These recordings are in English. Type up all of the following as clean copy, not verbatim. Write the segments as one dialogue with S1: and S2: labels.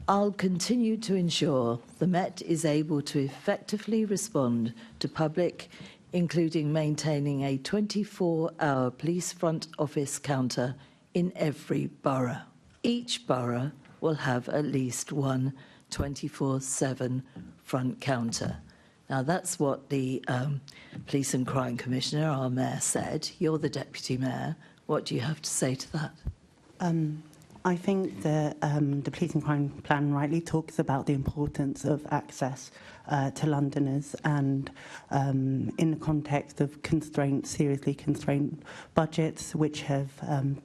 S1: I'll continue to ensure the Met is able to effectively respond to public, including maintaining a 24-hour police front office counter in every borough. Each borough will have at least one 24/7 front counter. Now, that's what the Police and Crime Commissioner, our Mayor, said. You're the Deputy Mayor. What do you have to say to that?
S2: I think the Police and Crime Plan rightly talks about the importance of access to Londoners, and in the context of seriously constrained budgets, which have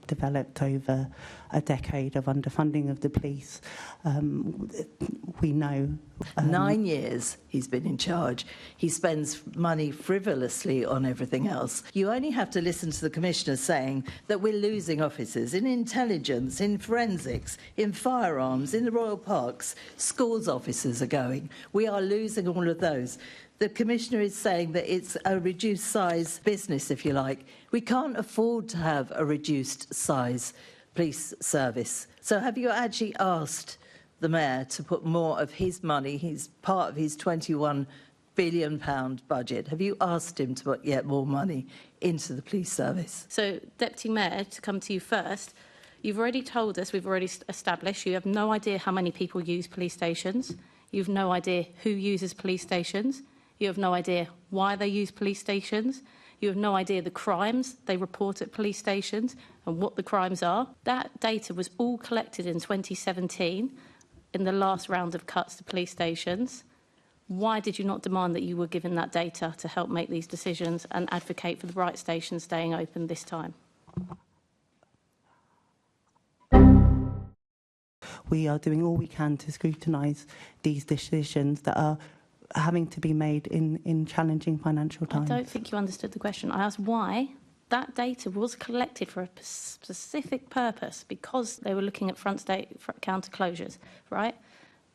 S2: developed over a decade of underfunding of the police. We know
S1: 9 years he's been in charge. He spends money frivolously on everything else. You only have to listen to the Commissioner saying that we're losing officers in intelligence, in forensics, in firearms, in the Royal Parks. Schools officers are going. We are losing all of those. The Commissioner is saying that it's a reduced size business, if you like. We can't afford to have a reduced size police service. So have you actually asked the Mayor to put more of his money, he's part of his £21 billion budget, have you asked him to put yet more money into the police service?
S3: So, Deputy Mayor, to come to you first, you've already told us, we've already established, you have no idea how many people use police stations. You've no idea who uses police stations. You have no idea why they use police stations. You have no idea the crimes they report at police stations and what the crimes are. That data was all collected in 2017 in the last round of cuts to police stations. Why did you not demand that you were given that data to help make these decisions and advocate for the right stations staying open this time?
S2: We are doing all we can to scrutinise these decisions that are having to be made in challenging financial times.
S3: I don't think you understood the question. I asked why that data was collected for a specific purpose, because they were looking at front counter closures, right?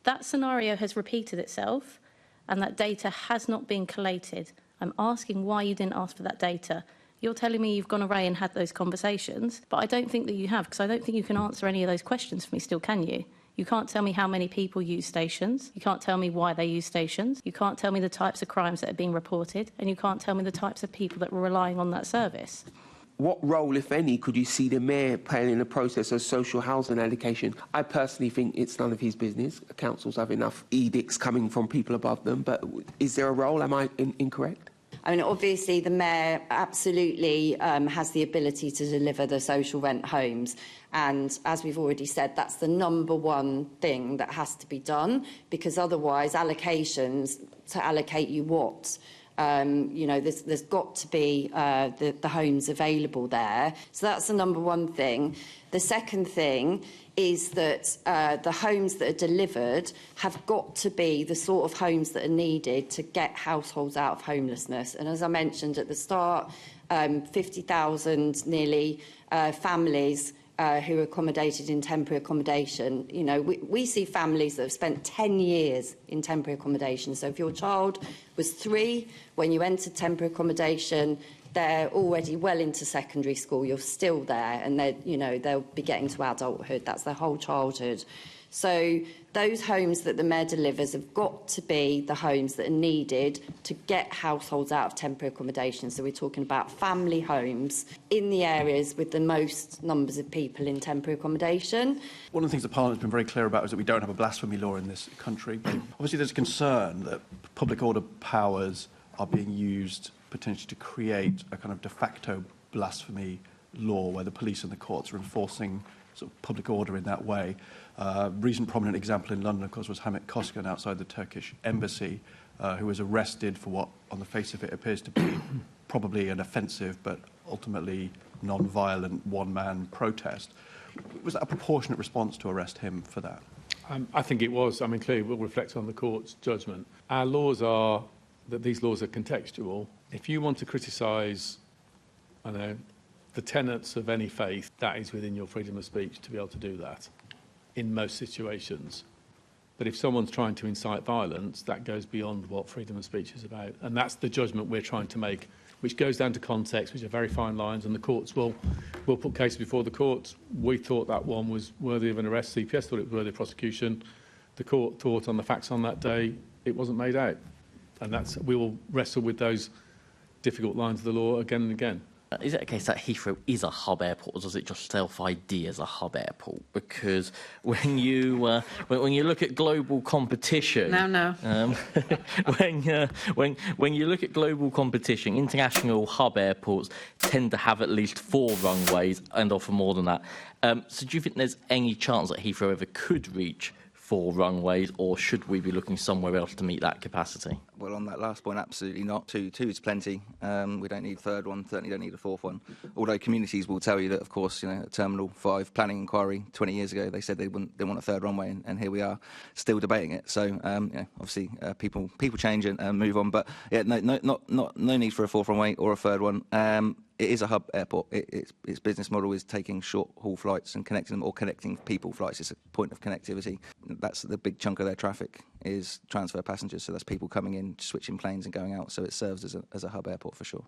S3: That scenario has repeated itself and that data has not been collated. I'm asking why you didn't ask for that data. You're telling me you've gone away and had those conversations, but I don't think that you have, because I don't think you can answer any of those questions for me still, can you? You can't tell me how many people use stations. You can't tell me why they use stations. You can't tell me the types of crimes that are being reported. And you can't tell me the types of people that were relying on that service.
S4: What role, if any, could you see the Mayor playing in the process of social housing allocation? I personally think it's none of his business. Councils have enough edicts coming from people above them. But is there a role? Am I incorrect?
S5: I mean, obviously, the Mayor absolutely has the ability to deliver the social rent homes. And as we've already said, that's the number one thing that has to be done, because otherwise allocations to allocate you what? There's got to be the homes available there. So that's the number one thing. The second thing is that the homes that are delivered have got to be the sort of homes that are needed to get households out of homelessness. And as I mentioned at the start, 50,000 nearly families who are accommodated in temporary accommodation. You know, we see families that have spent 10 years in temporary accommodation. So if your child was 3 when you entered temporary accommodation, they're already well into secondary school, you're still there, and they'll be getting to adulthood. That's their whole childhood. So those homes that the Mayor delivers have got to be the homes that are needed to get households out of temporary accommodation. So we're talking about family homes in the areas with the most numbers of people in temporary accommodation.
S6: One of the things that Parliament's been very clear about is that we don't have a blasphemy law in this country. But obviously there's a concern that public order powers are being used potentially to create a kind of de facto blasphemy law where the police and the courts are enforcing sort of public order in that way. Recent prominent example in London, of course, was Hamit Koskan outside the Turkish embassy, who was arrested for what, on the face of it, appears to be probably an offensive but ultimately non-violent one-man protest. Was that a proportionate response to arrest him for that?
S7: I think it was. I mean, clearly we'll reflect on the court's judgment. Our laws are that these laws are contextual. If you want to criticise, the tenets of any faith, that is within your freedom of speech to be able to do that in most situations. But if someone's trying to incite violence, that goes beyond what freedom of speech is about. And that's the judgment we're trying to make, which goes down to context, which are very fine lines, and the courts will put cases before the courts. We thought that one was worthy of an arrest. CPS thought it was worthy of prosecution. the court thought on the facts on that day it wasn't made out. And we will wrestle with those difficult lines of the law again and again.
S8: Is it a case that Heathrow is a hub airport, or does it just self-ID as a hub airport? Because when you look at global competition, when you look at global competition, international hub airports tend to have at least 4 runways and offer more than that. So do you think there's any chance that Heathrow ever could reach 4 runways, or should we be looking somewhere else to meet that capacity?
S9: Well, on that last point, absolutely not. Two is plenty. We don't need a 3rd one, certainly don't need a 4th one. Although communities will tell you that, of course, at Terminal 5 planning inquiry 20 years ago, they said they want a 3rd runway, and here we are still debating it. So, obviously, people change and move on. But yeah, no need for a 4th runway or a 3rd one. It is a hub airport. Its business model is taking short-haul flights and connecting them, or connecting people flights. It's a point of connectivity. That's the big chunk of their traffic, is transfer passengers. So that's people coming in, switching planes and going out. So it serves as a hub airport for sure.